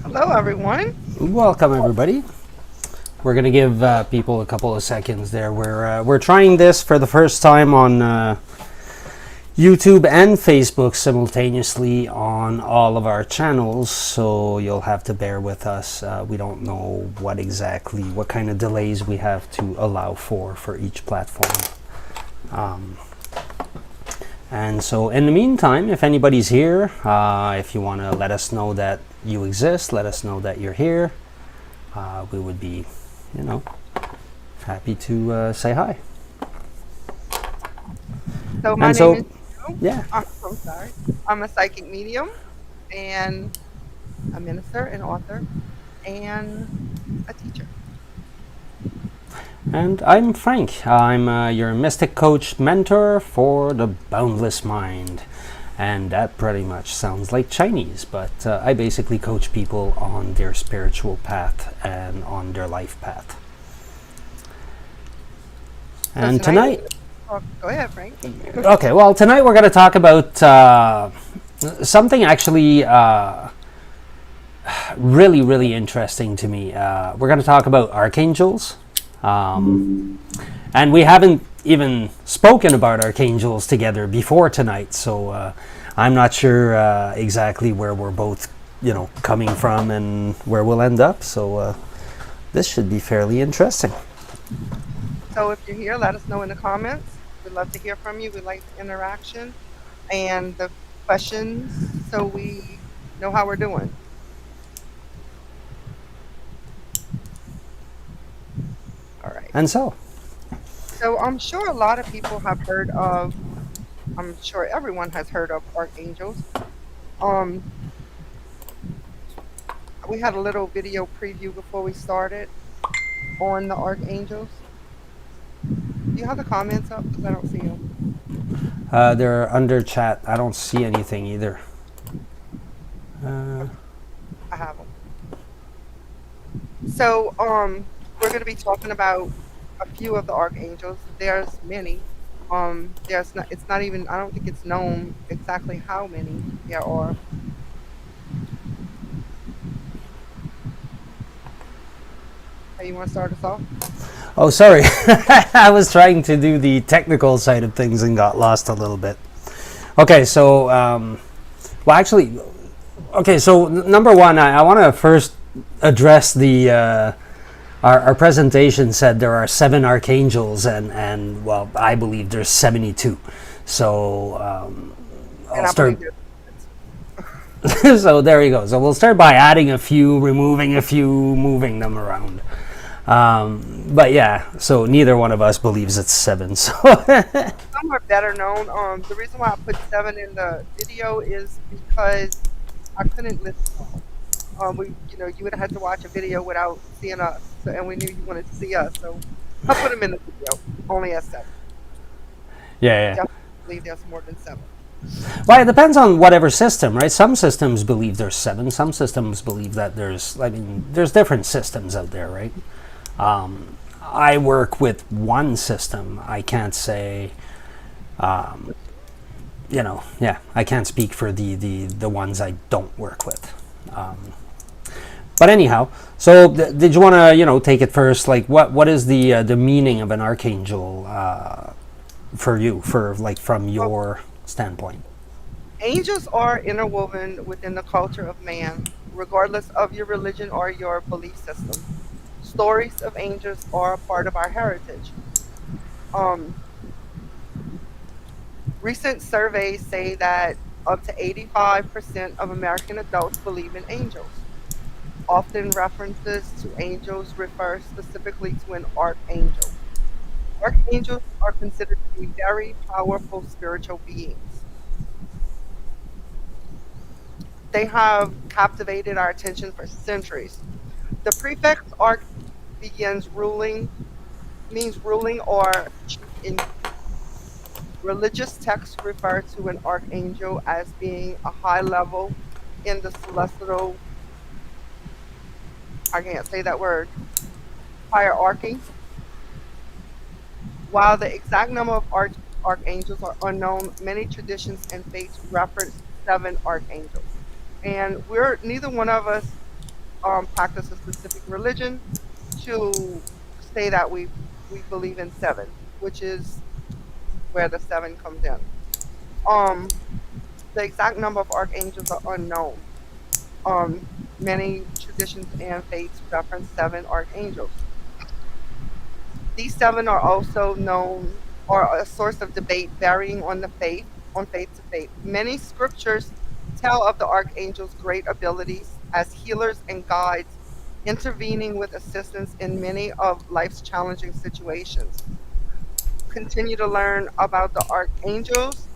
Hello, everyone. Welcome, everybody. We're going to give people a couple of seconds there. We're trying this for the first time on YouTube and Facebook simultaneously on all of our channels, so you'll have to bear with us. We don't know what kind of delays we have to allow for each platform. And so in the meantime, if anybody's here, if you want to let us know that you exist, let us know that you're here. We would be, happy to say hi. So my name is Jill. Yeah. I'm sorry. I'm a psychic medium and a minister and author and a teacher. And I'm Frank. I'm your mystic coach mentor for the boundless mind. And that pretty much sounds like Chinese, but I basically coach people on their spiritual path and on their life path. And So tonight go ahead, Frank. okay, well, tonight we're going to talk about something actually really, really interesting to me. We're going to talk about archangels. And we haven't even spoken about archangels together before tonight, so I'm not sure exactly where we're both, coming from and where we'll end up. So this should be fairly interesting. So if you're here, let us know in the comments. We'd love to hear from you. We like the interaction and the questions, so we know how we're doing. All right. And so So I'm sure a lot of people have heard of, I'm sure everyone has heard of archangels. We had a little video preview before we started on the archangels. Do you have the comments up? Because I don't see them. they're under chat. I don't see anything either. I have them. So we're going to be talking about a few of the archangels. There's many. There's not. It's not even. I don't think it's known exactly how many there are. Hey, you want to start us off? Oh, sorry. I was trying to do the technical side of things and got lost a little bit. Okay, so, number one, I want to first address the our presentation said there are 7 archangels, and well, I believe there's 72. So And I'll I start. believe there's So there you go. So we'll start by adding a few, removing a few, moving them around. But yeah, so neither one of us believes it's 7. So some are better known. The reason why I put 7 in the video is because I couldn't list them all. You would have had to watch a video without seeing us, so, and we knew you wanted to see us, so I put them in the video only as 7. yeah, Definitely believe there's more than 7. well, it depends on whatever system, right? Some systems believe there's 7. Some systems believe that there's, I mean, there's different systems out there, right? I work with one system. I can't say, yeah, I can't speak for the ones I don't work with. But anyhow, so did you want to, take it first? Like, what is the meaning of an archangel for you, from your standpoint? Angels are interwoven within the culture of man, regardless of your religion or your belief system. Stories of angels are a part of our heritage. Um, Recent surveys say that up to 85% of American adults believe in angels. Often references to angels refer specifically to an archangel. Archangels are considered to be very powerful spiritual beings. They have captivated our attention for centuries. The prefix arch begins ruling, means ruling or chief in religious texts refer to an archangel as being a high level in the celestial, I can't say that word, hierarchy. While the exact number of archangels are unknown, many traditions and faiths reference 7 archangels. And we're neither one of us practice a specific religion to say that we believe in 7, which is where the 7 comes in. Um, the exact number of archangels are unknown. Many traditions and faiths reference 7 archangels. These 7 are also known or a source of debate varying on faith to faith. Many scriptures tell of the archangels' great abilities as healers and guides, intervening with assistance in many of life's challenging situations. Continue to learn about the archangels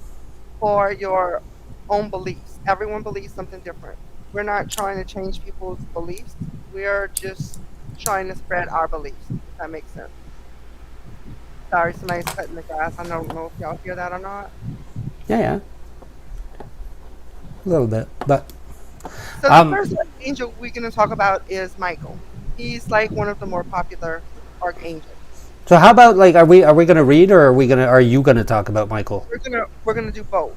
for your own beliefs. Everyone believes something different. We're not trying to change people's beliefs. We're just trying to spread our beliefs, if that makes sense. Sorry, somebody's cutting the grass. I don't know if y'all hear that or not. Yeah, yeah, a little bit, but So the um, first archangel we're going to talk about is Michael. He's like one of the more popular archangels. so how about, like, are we gonna read, or are you gonna talk about Michael? We're gonna do both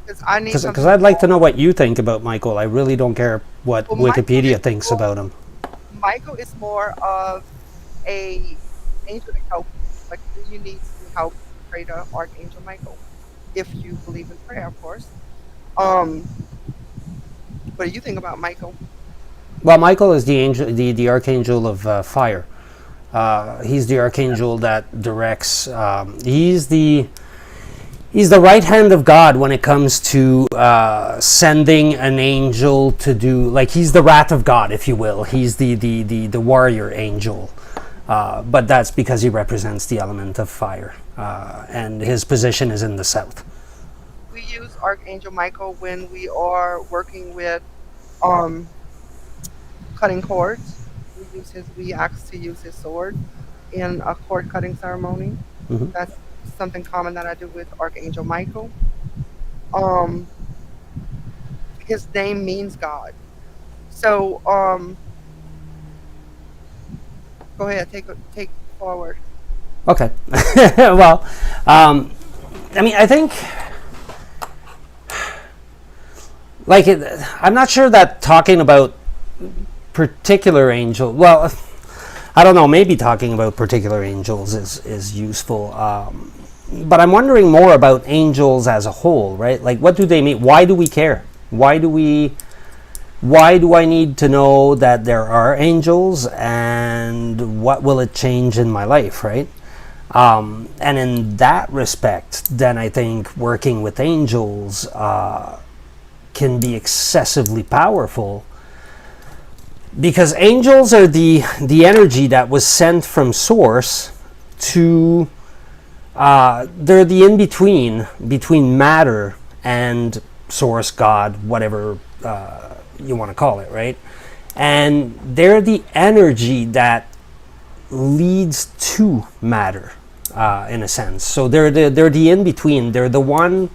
because I need Because something to I'd like to go know on. what you think about Michael. I really don't care what Well, Wikipedia thinks about him. Michael is more of a angel to help you. Like when you need some help, pray to Archangel Michael. If you believe in prayer, of course. Um, what do you think about Michael? Well, Michael is the angel, the archangel of fire. He's the archangel that directs. He's the right hand of God when it comes to sending an angel to do, like, he's the wrath of God, if you will. He's the warrior angel, but that's because he represents the element of fire, and his position is in the south. We use Archangel Michael when we are working with um cutting cords. We ask to use his sword in a cord cutting ceremony. Hmm. That's something common that I do with Archangel Michael. Um, his name means God. So go ahead, take forward. Okay. Well, I mean, I think, like, I'm not sure that talking about particular angel. Well, I don't know. Maybe talking about particular angels is useful. But I'm wondering more about angels as a whole, right? Like, what do they mean? Why do we care? Why do we why do I need to know that there are angels, and what will it change in my life, right? And in that respect, then I think working with angels can be excessively powerful, because angels are the energy that was sent from source to they're the in between matter and source, God, whatever you want to call it, right? And they're the energy that leads to matter, in a sense. So they're the in between. They're the one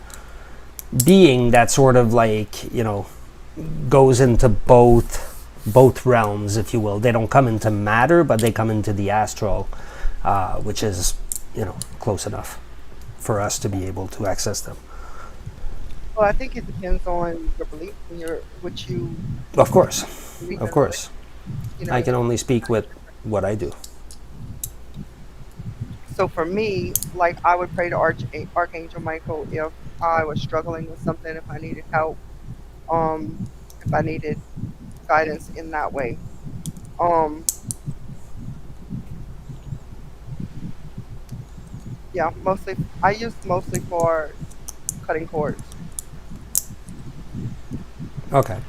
being that sort of like, goes into both realms, if you will. They don't come into matter, but they come into the astral, which is close enough for us to be able to access them. Well, I think it depends on your belief and what you Of course, believe of in. course. I Like, can only speak with what I do. so for me, like I would pray to Archangel Michael if I was struggling with something, if I needed help, um, if I needed guidance in that way. Um, yeah, mostly I use mostly for cutting cords, Okay.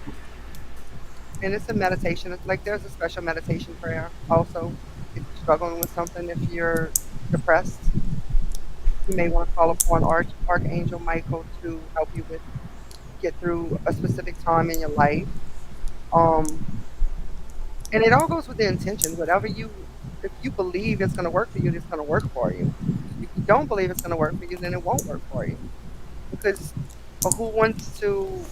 and it's a meditation. It's like there's a special meditation prayer also. If you're struggling with something, if you're depressed, you may want to call upon Archangel Michael to help you with get through a specific time in your life. Um, and it all goes with the intention. If you believe it's going to work for you, it's going to work for you. If you don't believe it's going to work for you, then it won't work for you. Because who wants to,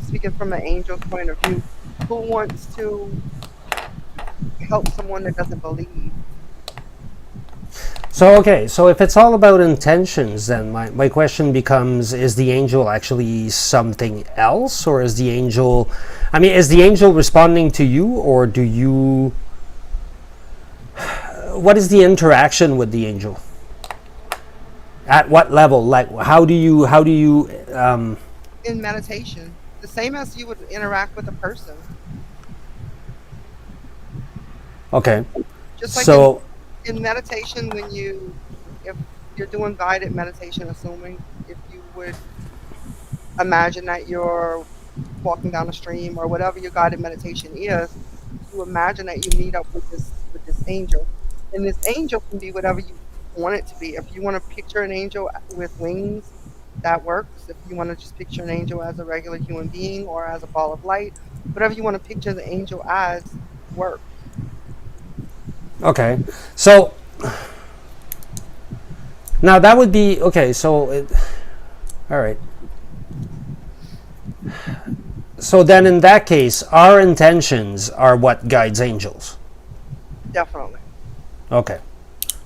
speaking from an angel's point of view, who wants to help someone that doesn't believe? So, okay, so if it's all about intentions, then my question becomes, is the angel actually something else? Or is the angel, is the angel responding to you, or do you, what is the interaction with the angel? At what level? Like, how do you, In meditation, the same as you would interact with a person. okay, Just like so, in meditation, if you're doing guided meditation, assuming if you would imagine that you're walking down a stream or whatever your guided meditation is, you imagine that you meet up with this angel, and this angel can be whatever you want it to be. If you want to picture an angel with wings, that works. If you want to just picture an angel as a regular human being or as a ball of light, whatever you want to picture the angel as works. okay, so now that would be, okay, so, all right. So then in that case, our intentions are what guides angels. Definitely. Okay.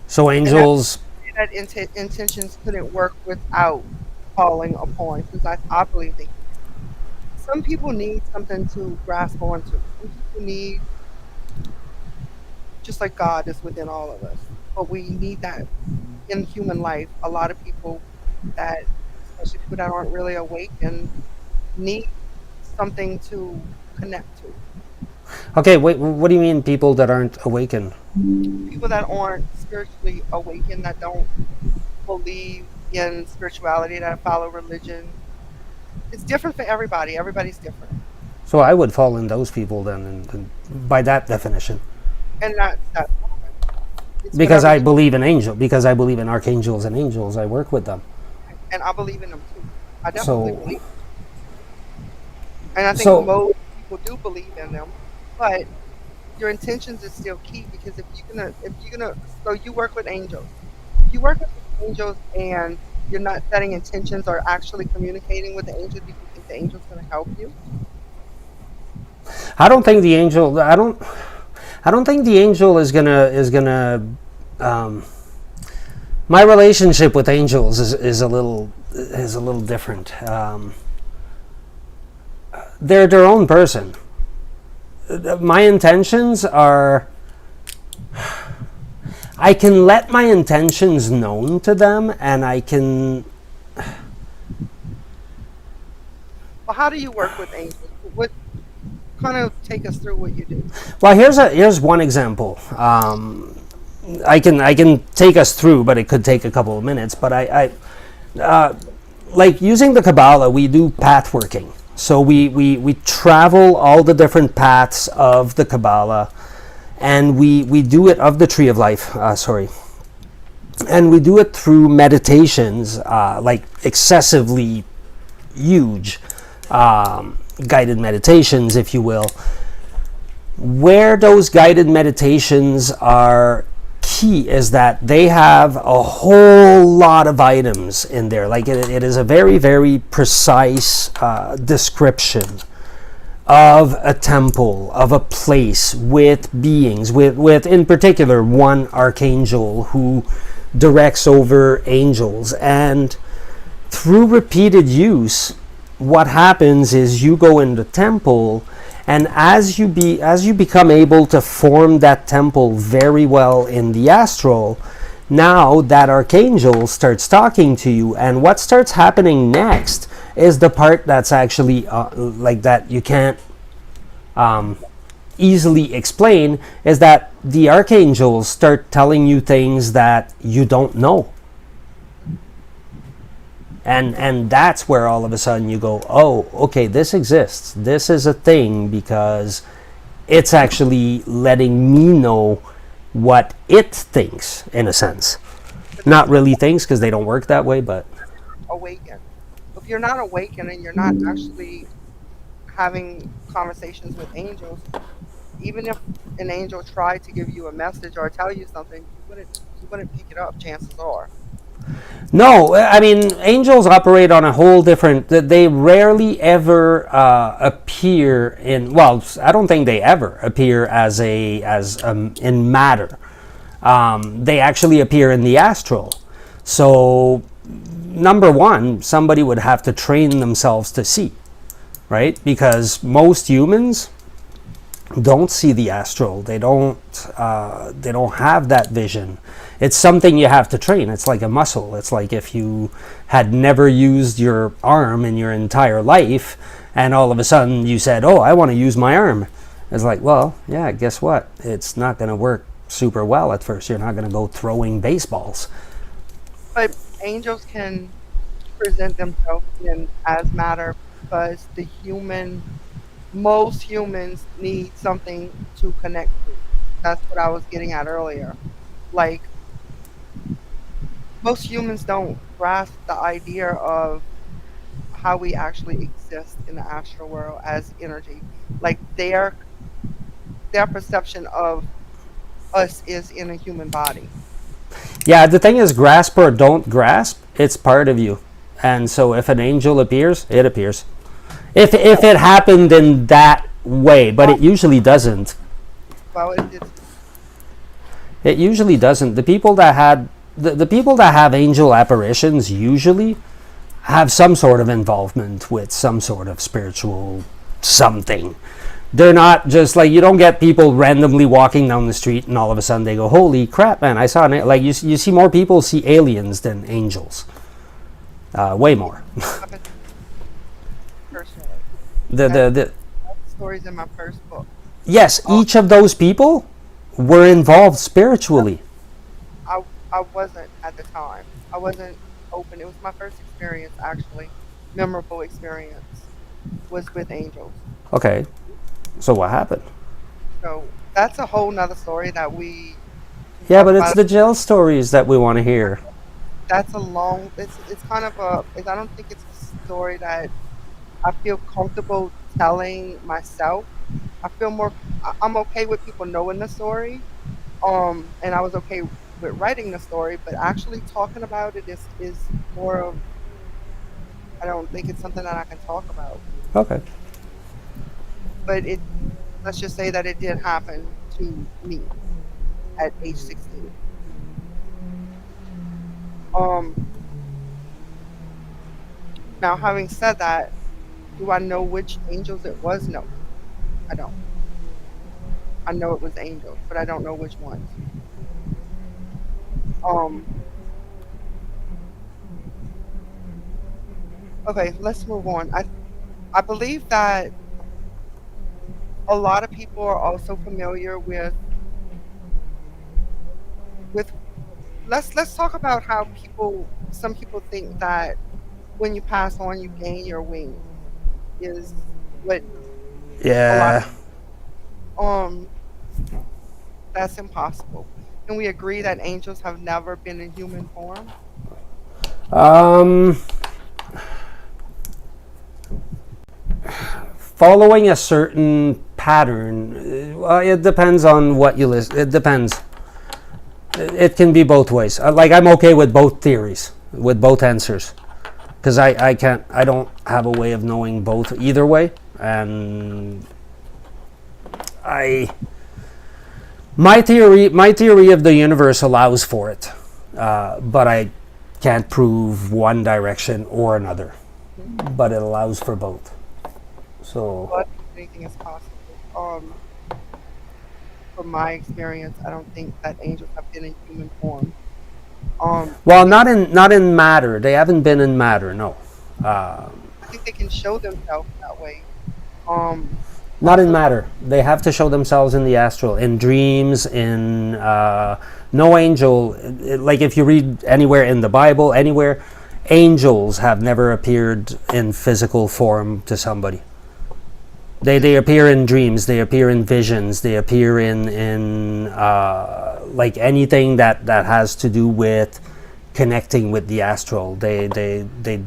So And that, angels, intentions couldn't work without calling upon, because I believe that some people need something to grasp onto. Some people need, just like God is within all of us, but we need that in human life. A lot of people that, especially people that aren't really awakened, need something to connect to. okay, wait, what do you mean people that aren't awakened? People that aren't spiritually awakened, that don't believe in spirituality, that follow religion. It's different for everybody. Everybody's different. So I would fall in those people then, by that definition. And that's fine. It's Because whatever I you, believe in angels, because I believe in archangels and angels, I work with them. and I believe in them too. I definitely So, believe. And I think so, most people do believe in them. But your intentions is still key, because if you're gonna so you work with angels. If you work with angels and you're not setting intentions or actually communicating with the angels, do you think the angel's gonna help you? I don't think the angel, I don't think the angel um, my relationship with angels is a little different. They're their own person. My intentions are, I can let my intentions known to them, and I can, Well, how do you work with angels? kind of take us through what you do? Well, here's one example. I can take us through, but it could take a couple of minutes. But like using the Kabbalah, we do path working. So we travel all the different paths of the Kabbalah, and we do it of the Tree of Life. Sorry, and we do it through meditations, like excessively huge guided meditations, if you will. Where those guided meditations are key is that they have a whole lot of items in there. Like it is a very, very precise description of a temple, of a place with beings, with in particular one archangel who directs over angels. And through repeated use, what happens is you go in the temple, and as you become able to form that temple very well in the astral, now that archangel starts talking to you, and what starts happening next is the part that's actually like that you can't easily explain, is that the archangels start telling you things that you don't know. And that's where all of a sudden you go, oh, okay, this exists. This is a thing, because it's actually letting me know what it thinks, in a sense. Not really thinks, because they don't work that way, but... Awaken. If you're not awakened and you're not actually having conversations with angels, even if an angel tried to give you a message or tell you something, you wouldn't pick it up, chances are. No, I mean, angels operate on a whole different... They rarely ever appear in... Well, I don't think they ever appear as in matter. They actually appear in the astral. So, number one, somebody would have to train themselves to see, right? Because most humans don't see the astral. They don't have that vision. It's something you have to train. It's like a muscle. It's like if you had never used your arm in your entire life, and all of a sudden you said, oh, I want to use my arm. It's like, well, yeah, guess what? It's not going to work super well at first. You're not going to go throwing baseballs. But angels can present themselves in as matter, because most humans need something to connect to. That's what I was getting at earlier. Like, most humans don't grasp the idea of how we actually exist in the astral world as energy. Like, their perception of us is in a human body. Yeah, the thing is, grasp or don't grasp, it's part of you. And so if an angel appears, it appears. If it happened in that way, but it usually doesn't. Well, It usually doesn't. The people that have angel apparitions usually have some sort of involvement with some sort of spiritual something. They're not just like, you don't get people randomly walking down the street and all of a sudden they go, holy crap, man, I saw like you see more people see aliens than angels. Way more. personally, the stories in my first book. Yes, each of those people were involved spiritually. I wasn't at the time. I wasn't open. It was my first experience, actually. Memorable experience was with angels. Okay, so what happened? So that's a whole nother story that we can Yeah, talk but it's about. the Jill stories that we want to hear. That's a long. It's kind of a. I don't think it's a story that I feel comfortable telling myself. I feel more. I'm okay with people knowing the story. And I was okay with writing the story, but actually talking about it is more of. I don't think it's something that I can talk about. Okay. But let's just say that it did happen to me at age 16. Um, Now, having said that, do I know which angels it was? No, I don't. I know it was angels, but I don't know which ones. Um, okay, let's move on. I believe that A lot of people are also familiar with let's talk about how some people think that when you pass on you gain your wings is what a lot of Yeah. um that's impossible. Can we agree that angels have never been in human form? Um, Following a certain pattern, it depends on what you list. It depends. It can be both ways. Like, I'm okay with both theories, with both answers, because I don't have a way of knowing both either way, and I my theory of the universe allows for it, but I can't prove one direction or another, Mhm. but it allows for both. So, But anything is possible. From my experience, I don't think that angels have been in human form. well, We not in matter. They haven't been in matter. No, uh, I think they can show themselves that way. Um, not in also, matter. They have to show themselves in the astral, in dreams, in no angel. Like, if you read anywhere in the Bible, anywhere, angels have never appeared in physical form to somebody. They appear in dreams. They appear in visions. They appear in like anything that has to do with connecting with the astral. They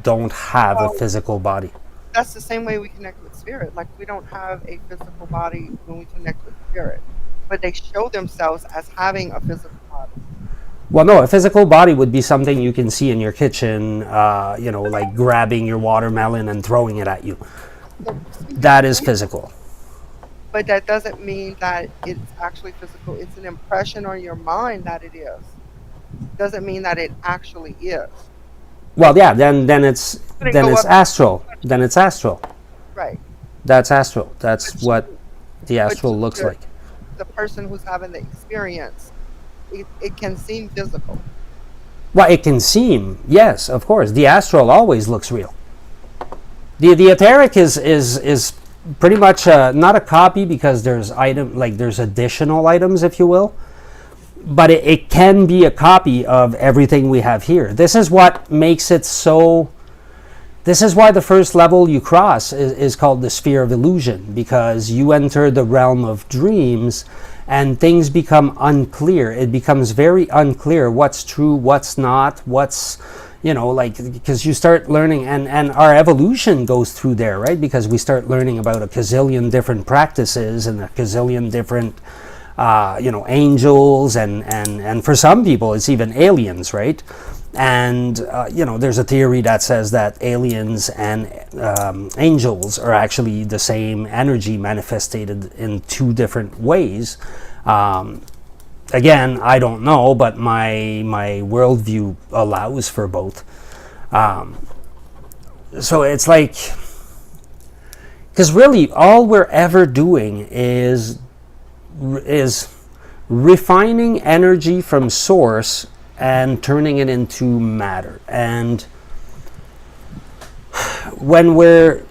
don't have a well, physical body. that's the same way we connect with spirit. Like we don't have a physical body when we connect with spirit, but they show themselves as having a physical body. Well, no, a physical body would be something you can see in your kitchen. Like grabbing your watermelon and throwing it at you. So some That people is do, physical. but that doesn't mean that it's actually physical. It's an impression on your mind that it is. Doesn't mean that it actually is. Well, Like yeah. you couldn't Then go it's up and astral. touch Then it's astral. it, right? That's astral. But That's what the but astral to looks like. the person who's having the experience, it can seem physical. Well, it can seem, yes, of course. The astral always looks real. The etheric is pretty much not a copy, because there's additional items, if you will, but it can be a copy of everything we have here. This is what makes it so. This is why the first level you cross is called the sphere of illusion, because you enter the realm of dreams and things become unclear. It becomes very unclear what's true, what's not, because you start learning, and our evolution goes through there, right? Because we start learning about a gazillion different practices and a gazillion different angels, and for some people it's even aliens, right? And there's a theory that says that aliens and angels are actually the same energy manifested in two different ways. Again, I don't know, but my worldview allows for both. So it's like, because really all we're ever doing is refining energy from source and turning it into matter. And when we're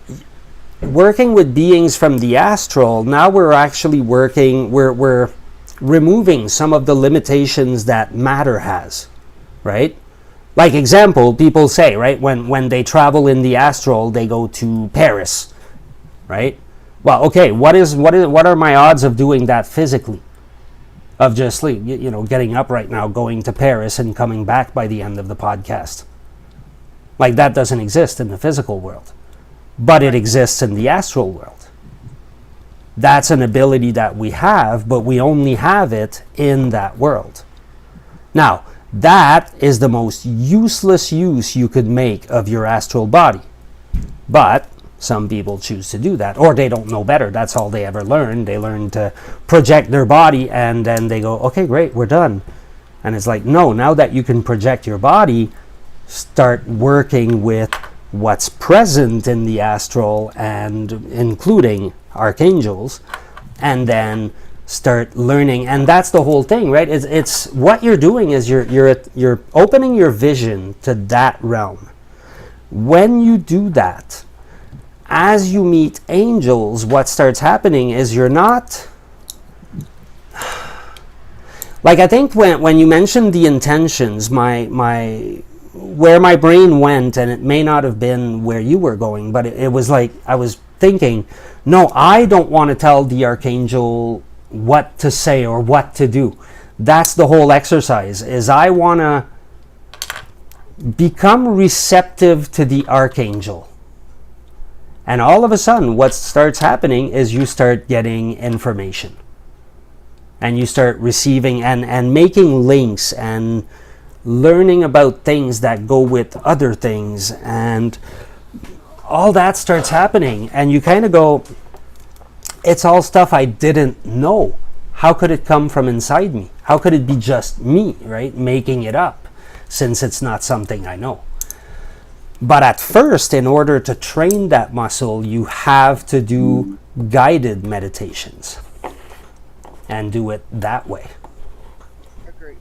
working with beings from the astral, now we're actually we're removing some of the limitations that matter has, right? Like, example, people say, right, when they travel in the astral, they go to Paris, right? Well, okay, what are my odds of doing that physically? Of just getting up right now, going to Paris, and coming back by the end of the podcast. Like, that doesn't exist in the physical world, but it Right. exists in the astral world. That's an ability that we have, but we only have it in that world. Now, that is the most useless use you could make of your astral body. But some people choose to do that, or they don't know better. That's all they ever learn. They learn to project their body, and then they go, okay, great, we're done. And it's like, no, now that you can project your body, start working with what's present in the astral, and including archangels, and then start learning. And that's the whole thing, right? It's what you're doing is you're opening your vision to that realm. When you do that, as you meet angels, what starts happening is you're not... Like, I think when you mentioned the intentions, where my brain went, and it may not have been where you were going, but it was like I was thinking, no, I don't want to tell the Archangel what to say or what to do. That's the whole exercise, is I want to become receptive to the Archangel. And all of a sudden, what starts happening is you start getting information. And you start receiving and making links and learning about things that go with other things. And all that starts happening. And you kind of go, it's all stuff I didn't know. How could it come from inside me? How could it be just me, right? Making it up, since it's not something I know. But at first, in order to train that muscle, you have to do guided meditations and do it that way. Agreed.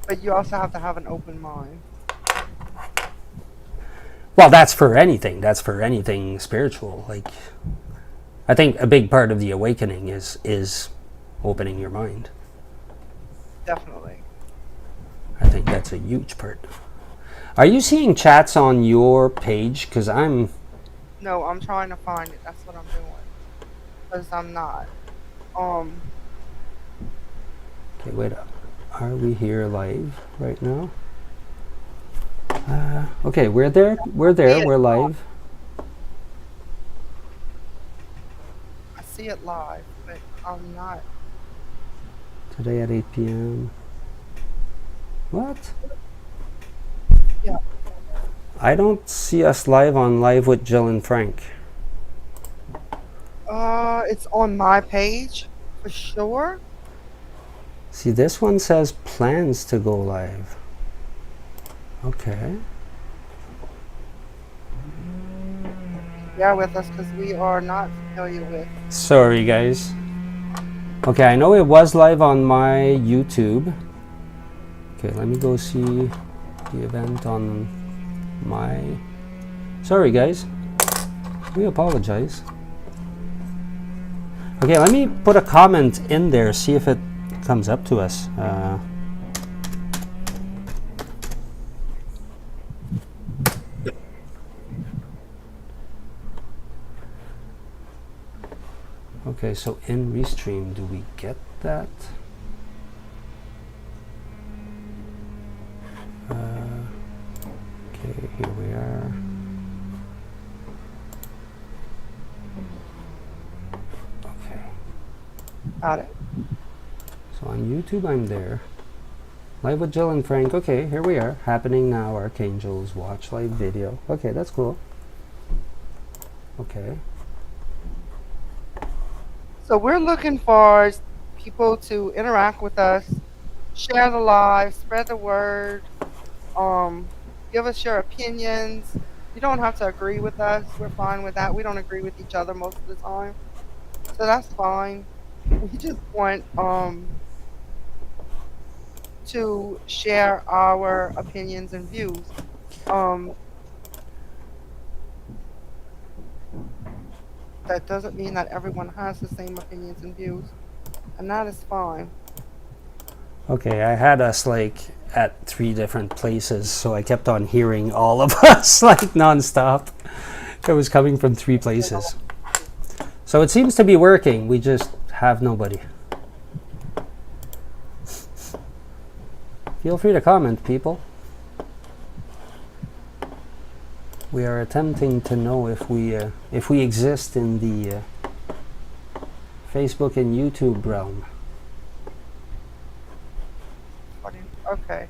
But you also have to have an open mind. Well, that's for anything. That's for anything spiritual. Like, I think a big part of the awakening is opening your mind. Definitely. I think that's a huge part. Are you seeing chats on your page? Because I'm... No, I'm trying to find it. That's what I'm doing. Because I'm not. Okay, wait up. Are we here live right now? Okay, we're there. We're live. I see it live, but I'm not. Today at 8 p.m. What? Yeah. I don't see us live on Live with Jill and Franck. It's on my page for sure. See, this one says plans to go live. Okay. Bear with us because we are not familiar with. Sorry, guys. Okay, I know it was live on my YouTube. Okay, let me go see the event on my... Sorry, guys. We apologize. Okay, let me put a comment in there, see if it comes up to us. Okay, so in Restream, do we get that? Okay, here we are. Okay. Got it. So on YouTube, I'm there. Live with Jill and Franck. Okay, here we are. Happening now, Archangels. Watch live video. Okay, that's cool. Okay. So we're looking for people to interact with us, share the live, spread the word, give us your opinions. You don't have to agree with us. We're fine with that. We don't agree with each other most of the time. So that's fine. We just want to share our opinions and views. That doesn't mean that everyone has the same opinions and views, and that is fine. Okay, I had us like at 3 different places, so I kept on hearing all of us like nonstop. It was coming from 3 places. So it seems to be working, we just have nobody. Feel free to comment, people. We are attempting to know if we exist in the Facebook and YouTube realm. Okay.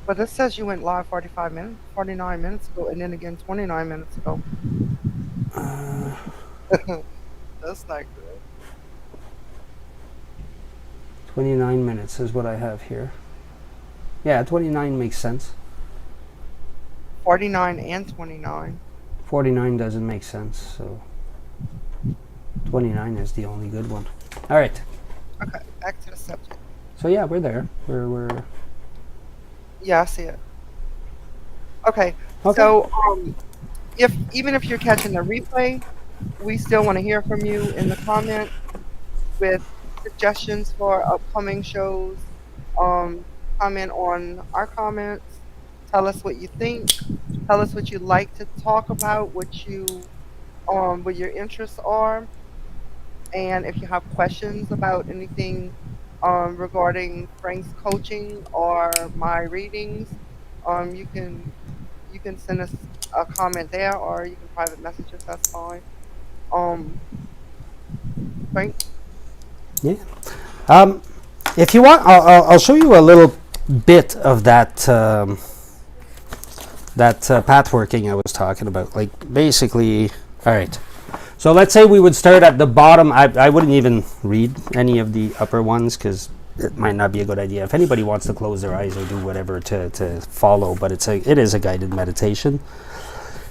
But this says you went live 49 minutes ago, and then again 29 minutes ago. That's not good. 29 minutes is what I have here. Yeah, 29 makes sense. 49 and 29. 49 doesn't make sense, so 29 is the only good one. All right. Okay, back to the subject. So yeah, we're there. We're Yeah, I see it. Okay. Okay. So, if even if you're catching the replay, we still want to hear from you in the comments with suggestions for upcoming shows. Um, Comment on our comments. Tell us what you think. Tell us what you like to talk about, what your interests are, and if you have questions about anything regarding Frank's coaching or my readings, you can send us a comment there, or you can private message us. That's fine. Um, Frank. Yeah. Um, if you want, I'll show you a little bit of that pathworking I was talking about. Like basically, all right. So let's say we would start at the bottom. I wouldn't even read any of the upper ones because it might not be a good idea. If anybody wants to close their eyes or do whatever to follow, but it is a guided meditation.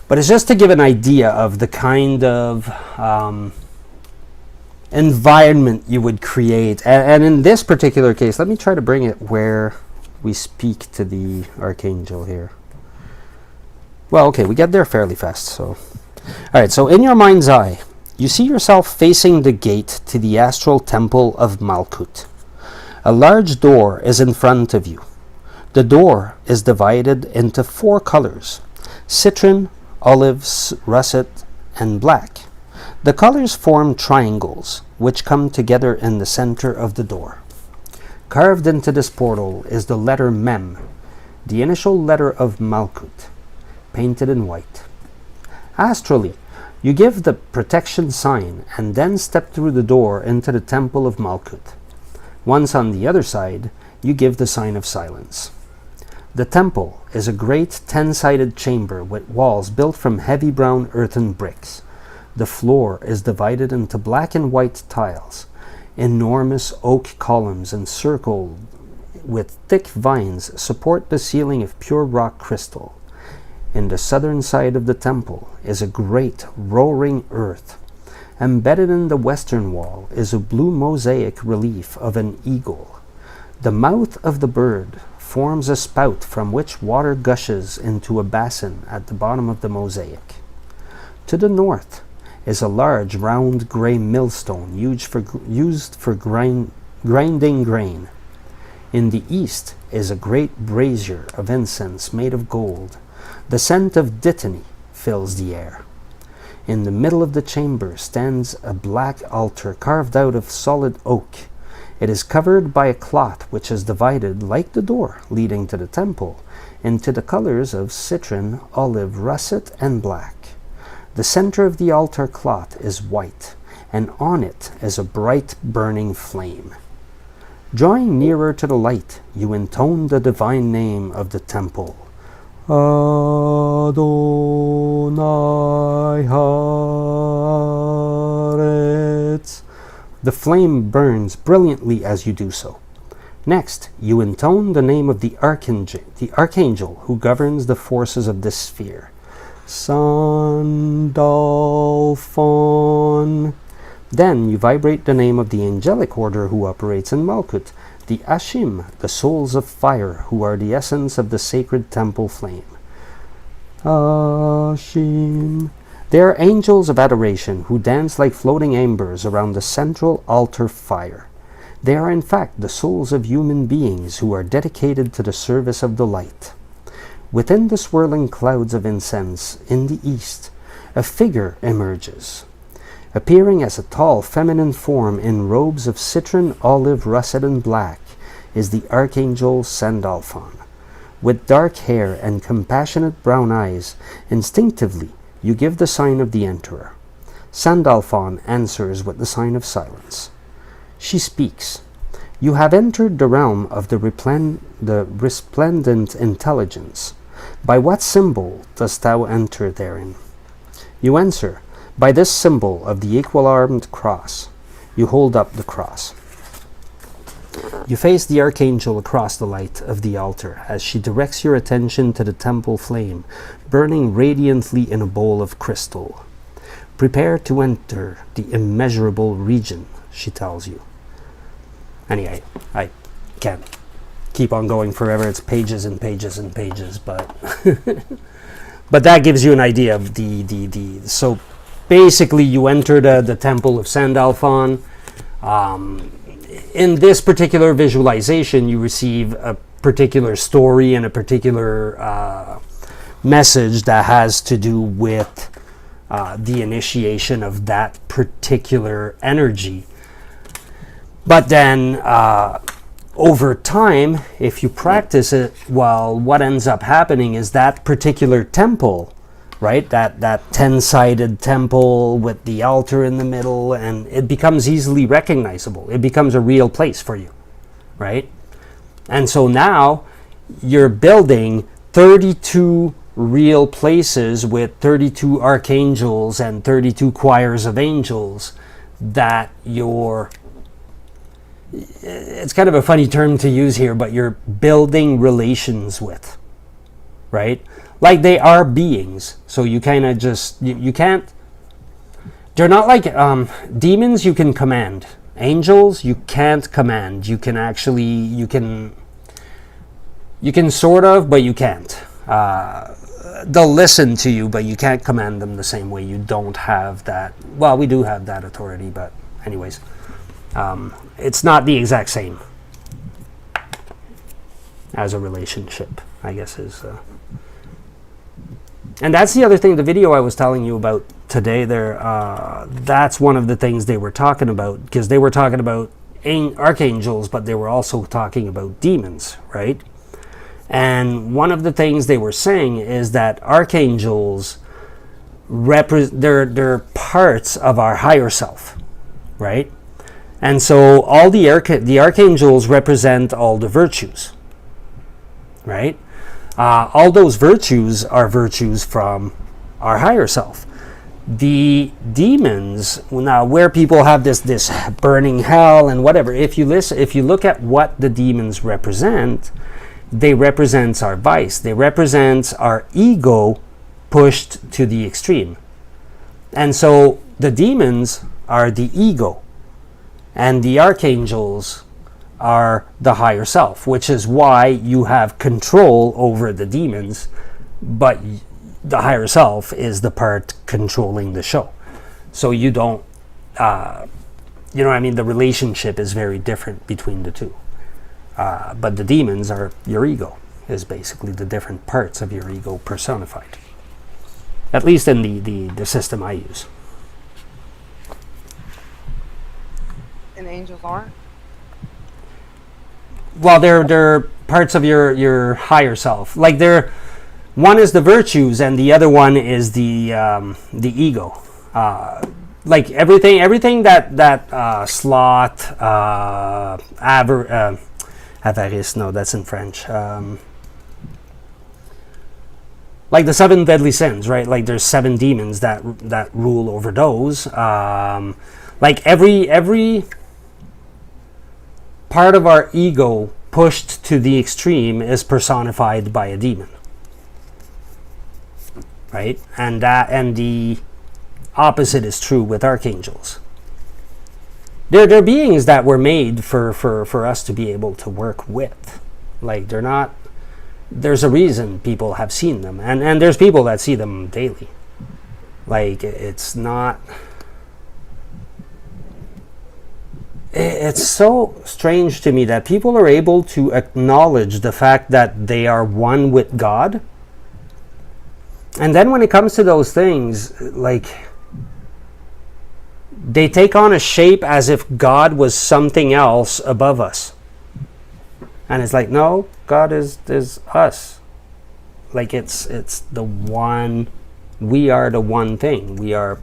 But it's just to give an idea of the kind of environment you would create. And in this particular case, let me try to bring it where we speak to the Archangel here. Well, okay, we get there fairly fast. So, all right, so in your mind's eye, you see yourself facing the gate to the astral temple of Malkut. A large door is in front of you. The door is divided into 4 colors: citron, olives, russet, and black. The colors form triangles, which come together in the center of the door. Carved into this portal is the letter Mem, the initial letter of Malkut, painted in white. Astrally, you give the protection sign and then step through the door into the temple of Malkut. Once on the other side, you give the sign of silence. The temple is a great 10-sided chamber with walls built from heavy brown earthen bricks. The floor is divided into black and white tiles. Enormous oak columns encircled with thick vines support the ceiling of pure rock crystal. In the southern side of the temple is a great roaring earth. Embedded in the western wall is a blue mosaic relief of an eagle. The mouth of the bird forms a spout from which water gushes into a basin at the bottom of the mosaic. To the north is a large round grey millstone used for grinding grain. In the east is a great brazier of incense made of gold. The scent of dittany fills the air. In the middle of the chamber stands a black altar carved out of solid oak. It is covered by a cloth which is divided, like the door leading to the temple, into the colors of citron, olive, russet, and black. The center of the altar cloth is white, and on it is a bright burning flame. Drawing nearer to the light, you intone the divine name of the temple. Adonai Haaretz. The flame burns brilliantly as you do so. Next, you intone the name of the Archangel who governs the forces of this sphere. Sandalphon. Then you vibrate the name of the angelic order who operates in Malkut, the Ashim, the souls of fire, who are the essence of the sacred temple flame. Ashim. They are angels of adoration who dance like floating embers around the central altar fire. They are in fact the souls of human beings who are dedicated to the service of the light. Within the swirling clouds of incense in the east, a figure emerges. Appearing as a tall feminine form in robes of citron, olive, russet, and black is the Archangel Sandalphon. With dark hair and compassionate brown eyes, instinctively you give the sign of the Emperor. Sandalphon answers with the sign of silence. She speaks. You have entered the realm of the resplendent intelligence. By what symbol dost thou enter therein? You answer, by this symbol of the equal-armed cross. You hold up the cross. You face the Archangel across the light of the altar as she directs your attention to the temple flame, burning radiantly in a bowl of crystal. Prepare to enter the immeasurable region, she tells you. Anyway, I can't keep on going forever. It's pages and pages and pages, but but that gives you an idea of the so basically you enter the temple of Sandalphon. In this particular visualization, you receive a particular story and a particular message that has to do with the initiation of that particular energy. But then over time, if you practice it, well, what ends up happening is that particular temple, right? That 10-sided temple with the altar in the middle, and it becomes easily recognizable. It becomes a real place for you, right? And so now you're building 32 real places with 32 archangels and 32 choirs of angels that you're, it's kind of a funny term to use here, but you're building relations with, right? Like they are beings, so you kind of just, you can't, they're not like demons you can command. Angels you can't command. You can actually, you can sort of, but you can't. They'll listen to you, but you can't command them the same way. You don't have that, well, we do have that authority, but anyways, it's not the exact same as a relationship, I guess is... And that's the other thing, the video I was telling you about today there, that's one of the things they were talking about, because they were talking about archangels, but they were also talking about demons, right? And one of the things they were saying is that archangels, they're parts of our higher self, right? And so all the archangels represent all the virtues, right? All those virtues are virtues from our higher self. The demons, now where people have this burning hell and whatever, if you look at what the demons represent, they represent our vice. They represent our ego pushed to the extreme. And so the demons are the ego, and the archangels are the higher self, which is why you have control over the demons, but the higher self is the part controlling the show. So you don't, you know what I mean? The relationship is very different between the two. But the demons are your ego, is basically the different parts of your ego personified. At least in the system I use. And angels aren't? Well, they're parts of your higher self. Like one is the virtues, and the other one is the ego. Like everything that sloth, avarice. No, that's in French. Like the 7 deadly sins, right? Like there's 7 demons that rule over those. Like every part of our ego pushed to the extreme is personified by a demon, right? And the opposite is true with archangels. They're beings that were made for us to be able to work with. Like they're not. There's a reason people have seen them, and there's people that see them daily. Like it's not. It's so strange to me that people are able to acknowledge the fact that they are one with God. And then when it comes to those things, like, they take on a shape as if God was something else above us. And it's like, no, God is us. Like it's the one, we are the one thing. We are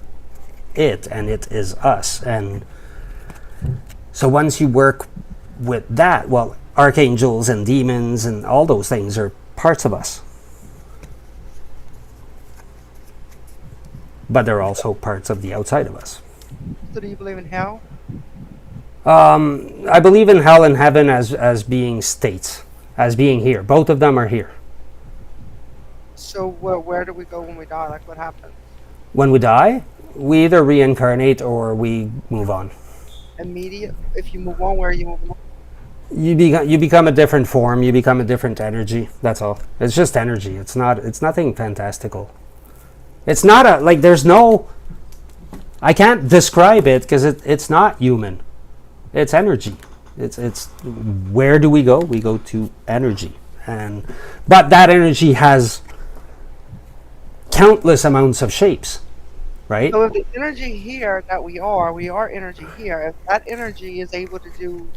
it, and it is us. And so once you work with that, well, archangels and demons and all those things are parts of us. But they're also parts of the outside of us. So do you believe in hell? I believe in hell and heaven as being states, as being here. Both of them are here. So where do we go when we die? Like what happens? When we die, we either reincarnate or we move on. Immediate. If you move on, where are you moving on? you become a different form. You become a different energy. That's all. It's just energy. It's nothing fantastical. It's not a like. There's no. I can't describe it because it's not human. It's energy. It's where do we go? We go to energy, but that energy has countless amounts of shapes, right? So if the energy here that we are energy here. If that energy is able to do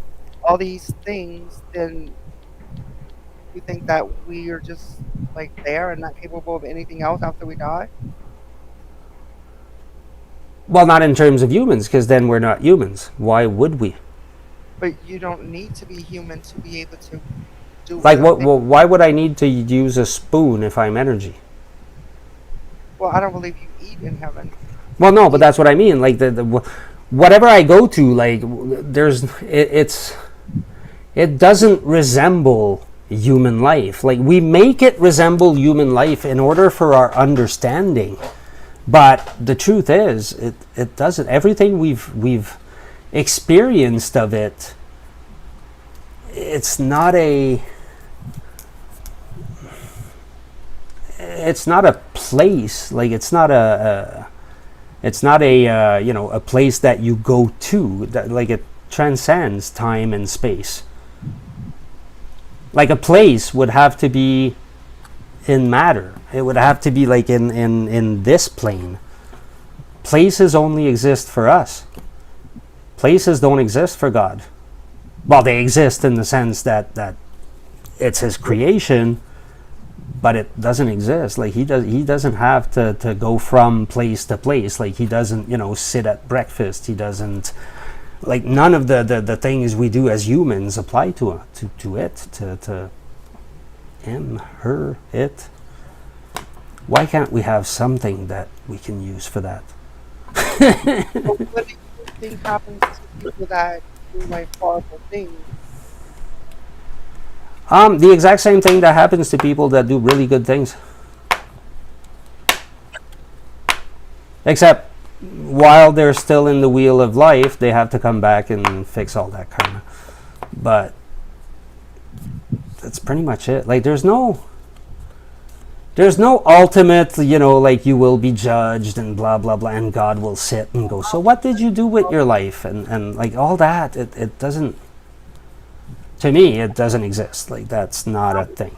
all these things, then you think that we are just like there and not capable of anything else after we die? Well, not in terms of humans, because then we're not humans. Why would we? But you don't need to be human to be able to do Like, real things. why would I need to use a spoon if I'm energy? Well, I don't believe you eat in heaven. Well, no, but that's what I mean. Like whatever I go to, like it doesn't resemble human life. Like we make it resemble human life in order for our understanding, but the truth is, it doesn't. Everything we've experienced of it, it's not a place. Like it's not a a place that you go to. Like it transcends time and space. Like a place would have to be in matter. It would have to be like in this plane. Places only exist for us. Places don't exist for God. Well, they exist in the sense that it's his creation, but it doesn't exist. Like he doesn't have to go from place to place. Like he doesn't sit at breakfast. He doesn't, like, none of the things we do as humans apply to him, her, it. Why can't we have something that we can use for that? So what do you think happens to people that do like horrible things? The exact same thing that happens to people that do really good things. Except while they're still in the wheel of life, they have to come back and fix all that karma. But that's pretty much it. Like there's no ultimate, like you will be judged and blah blah blah, and God will sit and go, so what did you do with your life, and like all that. It doesn't. To me, it doesn't exist. Like that's not a thing.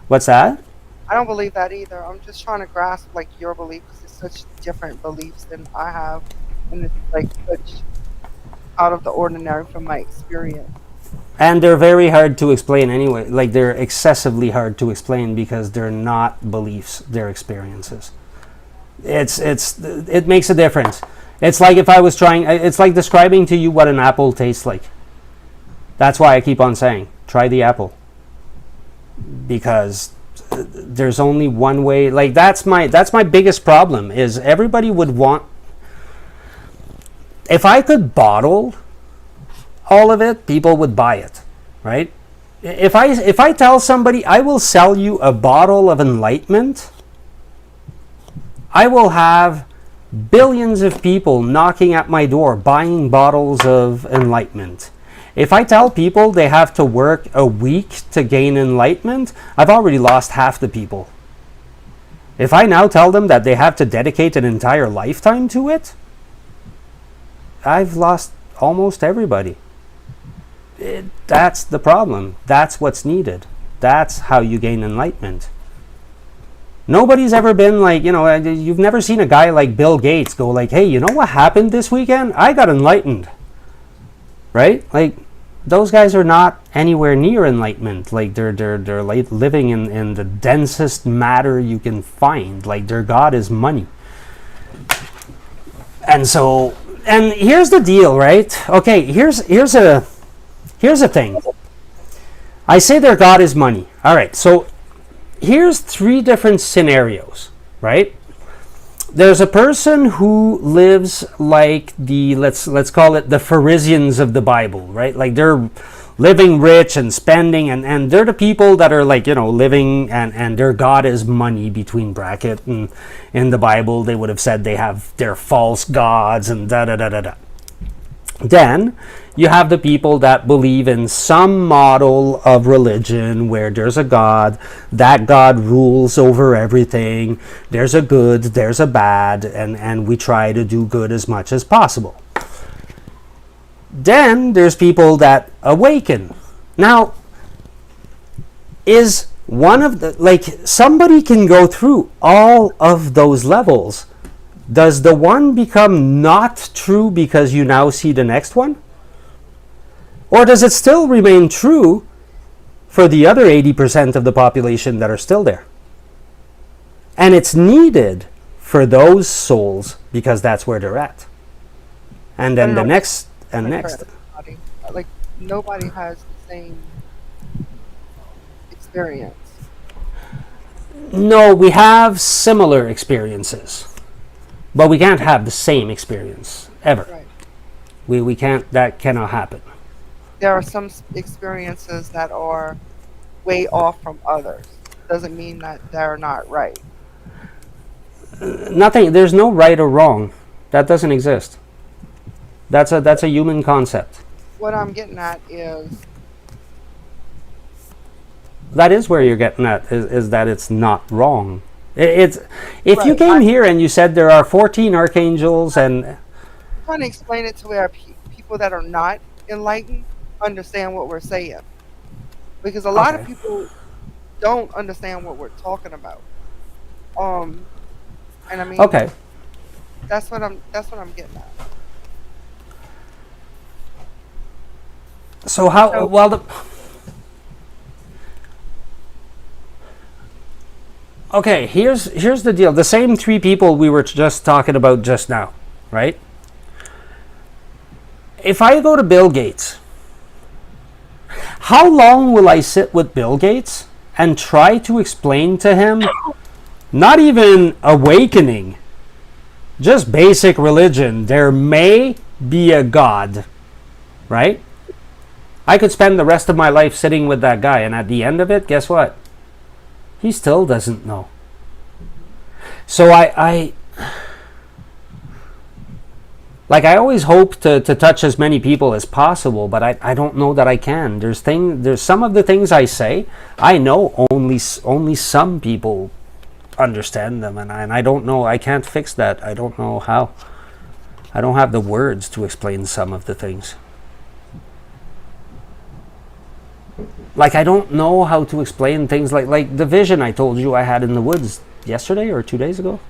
What's that? I don't believe that either. I'm just trying to grasp like your belief because it's such different beliefs than I have, and it's like such out of the ordinary from my experience. And they're very hard to explain anyway. Like they're excessively hard to explain because they're not beliefs, they're experiences. It makes a difference. It's like if I was trying. It's like describing to you what an apple tastes like. That's why I keep on saying, try the apple. Because there's only one way. Like that's my biggest problem is everybody would want. If I could bottle all of it, people would buy it, right? If I tell somebody I will sell you a bottle of enlightenment, I will have billions of people knocking at my door buying bottles of enlightenment. If I tell people they have to work a week to gain enlightenment, I've already lost half the people. If I now tell them that they have to dedicate an entire lifetime to it, I've lost almost everybody. That's the problem. That's what's needed. That's how you gain enlightenment. Nobody's ever been like, you've never seen a guy like Bill Gates go like, hey, you know what happened this weekend? I got enlightened. Right? Like those guys are not anywhere near enlightenment. Like they're like living in the densest matter you can find. Like their God is money. And here's the deal, right? Okay, here's a thing. I say their God is money. All right, so here's 3 different scenarios, right? There's a person who lives like the let's call it the Pharisaians of the Bible, right? Like they're living rich and spending, and they're the people that are like living and their God is money between bracket, and in the Bible they would have said they have their false gods and da da da da da. Then you have the people that believe in some model of religion where there's a God, that God rules over everything, there's a good, there's a bad, and we try to do good as much as possible. Then there's people that awaken. Now, is one of the, like, somebody can go through all of those levels. Does the one become not true because you now see the next one? Or does it still remain true for the other 80% of the population that are still there? And it's needed for those souls because that's where they're at. And then the next and next. Like, nobody has the same experience. No, we have similar experiences. But we can't have the same experience ever. Right. We can't, that cannot happen. There are some experiences that are way off from others. Doesn't mean that they're not right. Nothing, there's no right or wrong. That doesn't exist. That's a human concept. What I'm getting at is, That is where you're getting at, is that it's not wrong. It's if you right, came here and you said there are 14 archangels and I'm trying to explain it to where people that are not enlightened understand what we're saying. Because a lot of Okay. people don't understand what we're talking about. And I mean, okay, that's what I'm getting at. so how So well the okay, here's the deal. The same three people we were just talking about just now, right? If I go to Bill Gates, how long will I sit with Bill Gates and try to explain to him not even awakening, just basic religion? There may be a God, right? I could spend the rest of my life sitting with that guy, and at the end of it, guess what? He still doesn't know. So I always hope to touch as many people as possible, but I don't know that I can. There's some of the things I say, I know only some people understand them, and I don't know, I can't fix that. I don't know how. I don't have the words to explain some of the things. Like, I don't know how to explain things like the vision I told you I had in the woods yesterday or 2 days ago.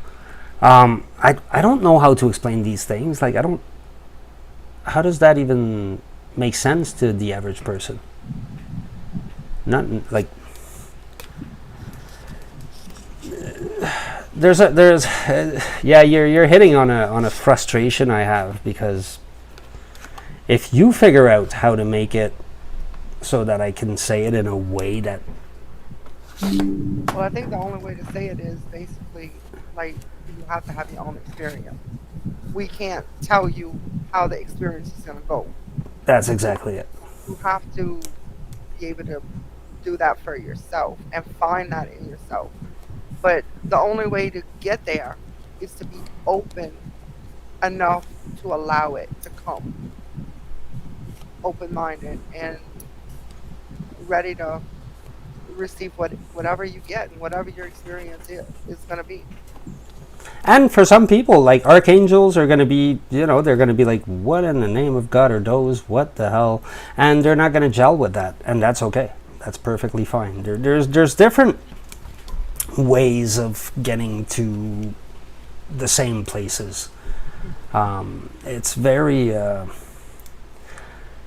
I don't know how to explain these things. Like, how does that even make sense to the average person? Not like yeah, you're hitting on a frustration I have, because if you figure out how to make it so that I can say it in a way that well, I think the only way to say it is basically like you have to have your own experience. We can't tell you how the experience is going to go. that's exactly it. You have to be able to do that for yourself and find that in yourself. But the only way to get there is to be open enough to allow it to come, open-minded and ready to receive whatever you get and whatever your experience is going to be. And for some people, like, archangels are going to be, they're going to be like, what in the name of God are those? What the hell? And they're not going to gel with that, and that's okay. That's perfectly fine. There's different ways of getting to the same places. It's very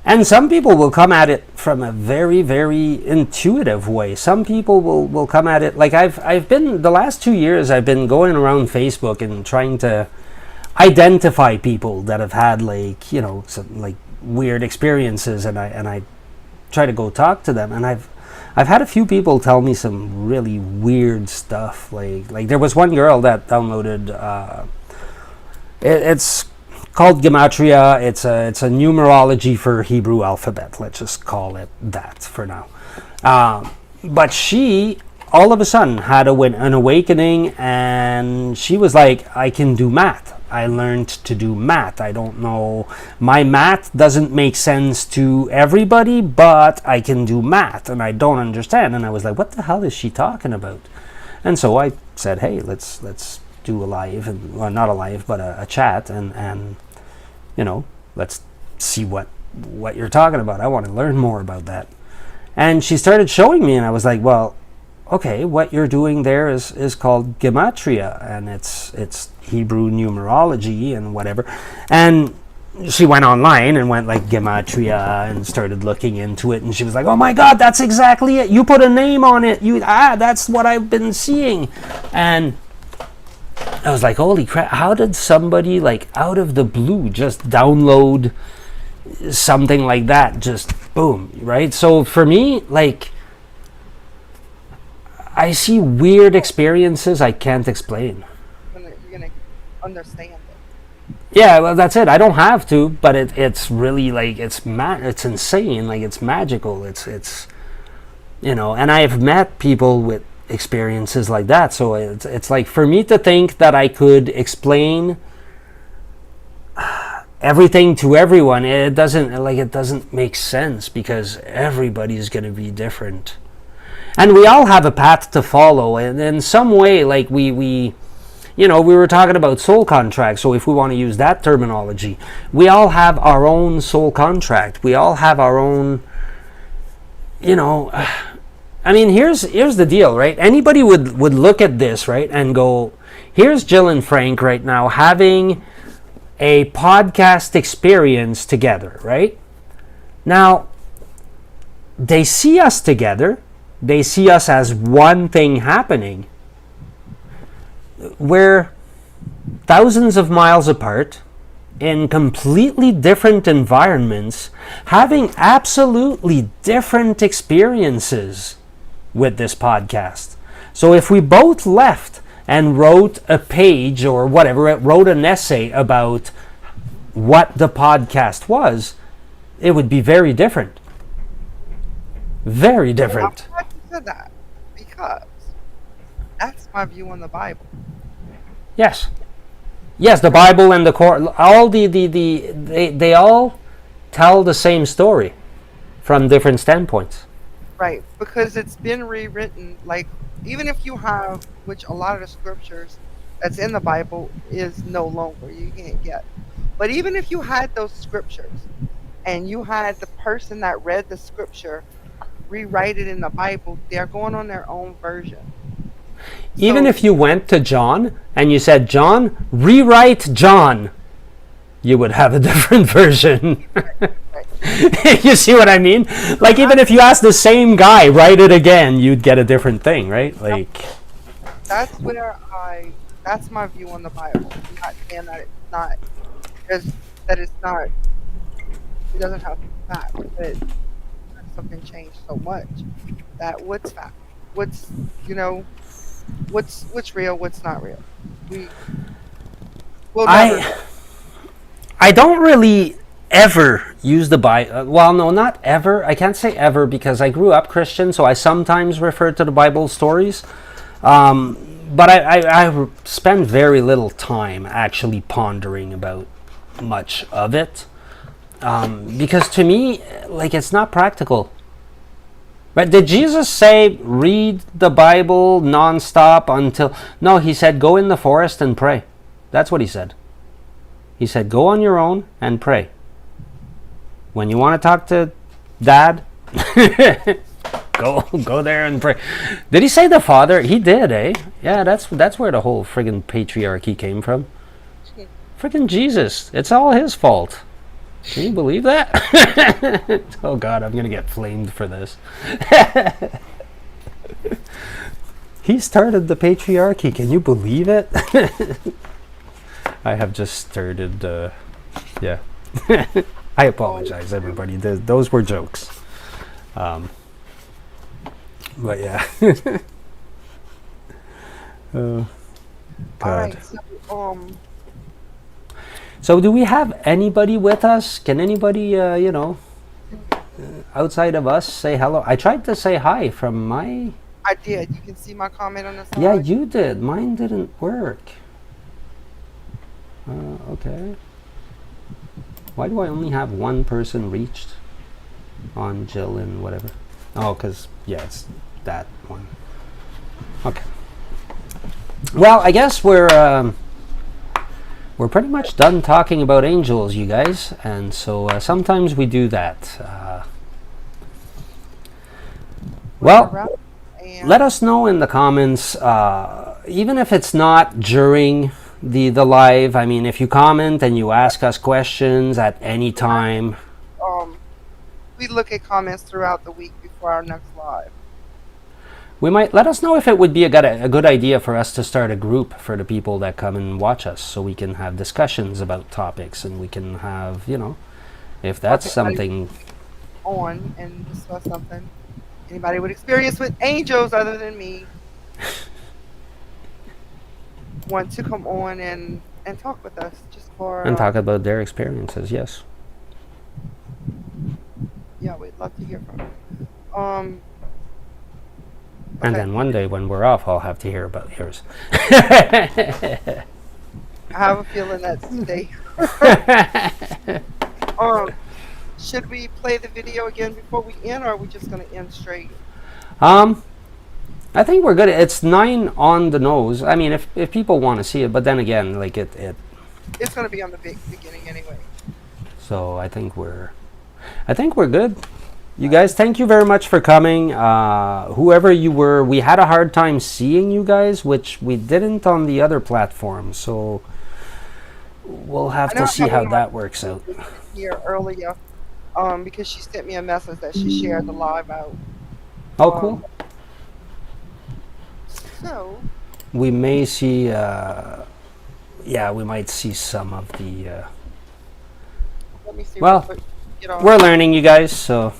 and some people will come at it from a very, very intuitive way. Some people will come at it, like I've been, the last 2 years I've been going around Facebook and trying to identify people that have had, like, some like weird experiences, and I try to go talk to them, and I've had a few people tell me some really weird stuff. Like there was one girl that downloaded it's called Gematria. It's a numerology for Hebrew alphabet. Let's just call it that for now. But she all of a sudden had an awakening, and she was like, I can do math. I learned to do math. I don't know, my math doesn't make sense to everybody, but I can do math and I don't understand. And I was like, what the hell is she talking about? And so I said, hey, let's do a live, and well, not a live, but a chat, and let's see what you're talking about. I want to learn more about that. And she started showing me, and I was like, well, okay, what you're doing there is called gematria, and it's Hebrew numerology and whatever. And she went online and went like gematria and started looking into it, and she was like, oh my god, that's exactly it, you put a name on it, that's what I've been seeing. And I was like, holy crap, how did somebody like out of the blue just download something like that, just boom, right? So for me, like, I see weird experiences I can't explain. You're gonna understand it. Yeah, well, that's it. I don't have to, but it's really like it's insane. Like, it's magical. It's and I've met people with experiences like that. So it's like, for me to think that I could explain everything to everyone, it doesn't make sense, because everybody's going to be different. And we all have a path to follow, and in some way, like we were talking about soul contract. So if we want to use that terminology, we all have our own soul contract. We all have our own, I mean, here's the deal, right? Anybody would look at this, right, and go, here's Jill and Franck right now having a podcast experience together, right? Now, they see us together. They see us as one thing happening. We're thousands of miles apart, in completely different environments, having absolutely different experiences with this podcast. So if we both left and wrote a page or whatever, wrote an essay about what the podcast was, it would be very different. Very different. I'm glad you said that, because that's my view on the Bible. Yes. Yes, the Bible and the Quran, all they all tell the same story from different standpoints. Right, because it's been rewritten. Like, even if you have, which a lot of the scriptures that's in the Bible is no longer, you can't get. But even if you had those scriptures and you had the person that read the scripture rewrite it in the Bible, they're going on their own version. Even if you went to John and you said, John, rewrite John, you would have a different version. Right. You see what I mean? Like, even if you asked the same guy, write it again, you'd get a different thing, right? Like, that's my view on the Bible. I'm not saying that it's not, that it's not, it doesn't have fact, but something changed so much that what's fact, what's real, what's not real. We'll never. I don't really ever use the Bible. Well, no, not ever. I can't say ever, because I grew up Christian, so I sometimes refer to the Bible stories. But I spend very little time actually pondering about much of it. Because to me, like, it's not practical. But did Jesus say, read the Bible nonstop until... No, he said, go in the forest and pray. That's what he said. He said, go on your own and pray. When you want to talk to Dad, go there and pray. Did he say the Father? He did, eh? Yeah, that's where the whole friggin' patriarchy came from. Friggin' Jesus. It's all his fault. Can you believe that? Oh God, I'm gonna get flamed for this. He started the patriarchy. Can you believe it? I have just started. Yeah. I apologize, everybody. Those were jokes. But yeah. Oh God. All right, So do we have anybody with us? Can anybody, outside of us say hello? I tried to say hi from my... I did. You can see my comment on the side. Yeah, you did. Mine didn't work. Okay. Why do I only have one person reached on Jill and whatever? Oh, because, yeah, it's that one. Okay. Well, I guess we're pretty much done talking about angels, you guys. And so sometimes we do that. Well, let us know in the comments, even if it's not during the live. I mean, if you comment and you ask us questions at any time. We look at comments throughout the week before our next live. We might let us know if it would be a good idea for us to start a group for the people that come and watch us, so we can have discussions about topics, and we can have, if that's something on and discuss something. Anybody with experience with angels other than me want to come on and talk with us just for and talk about their experiences. Yes. Yeah, we'd love to hear from you. And then one day when we're off, I'll have to hear about yours. I have a feeling that's today. Should we play the video again before we end, or are we just going to end straight? I think we're good. It's 9 on the nose. I mean, if people want to see it, but then again, like it's going to be on the beginning anyway. So I think we're good. You guys, thank you very much for coming. Whoever you were, we had a hard time seeing you guys, which we didn't on the other platform. So we'll have to see how that works out. Here earlier, because she sent me a message that she shared the live out. Oh, cool. So we may see. We might see some of the. Let me see. Well, we're learning, you guys. So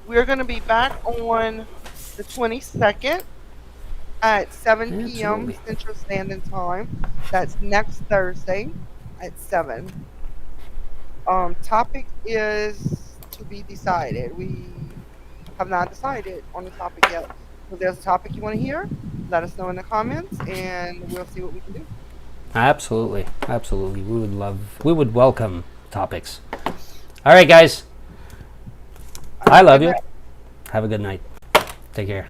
we're going to be back on the 22nd at 7 p.m. Central Standard Time. That's next Thursday at 7. Topic is to be decided. We have not decided on the topic yet. If there's a topic you want to hear, let us know in the comments, and we'll see what we can do. Absolutely. We would welcome topics. All right, guys. I love you. Have a good night. Take care.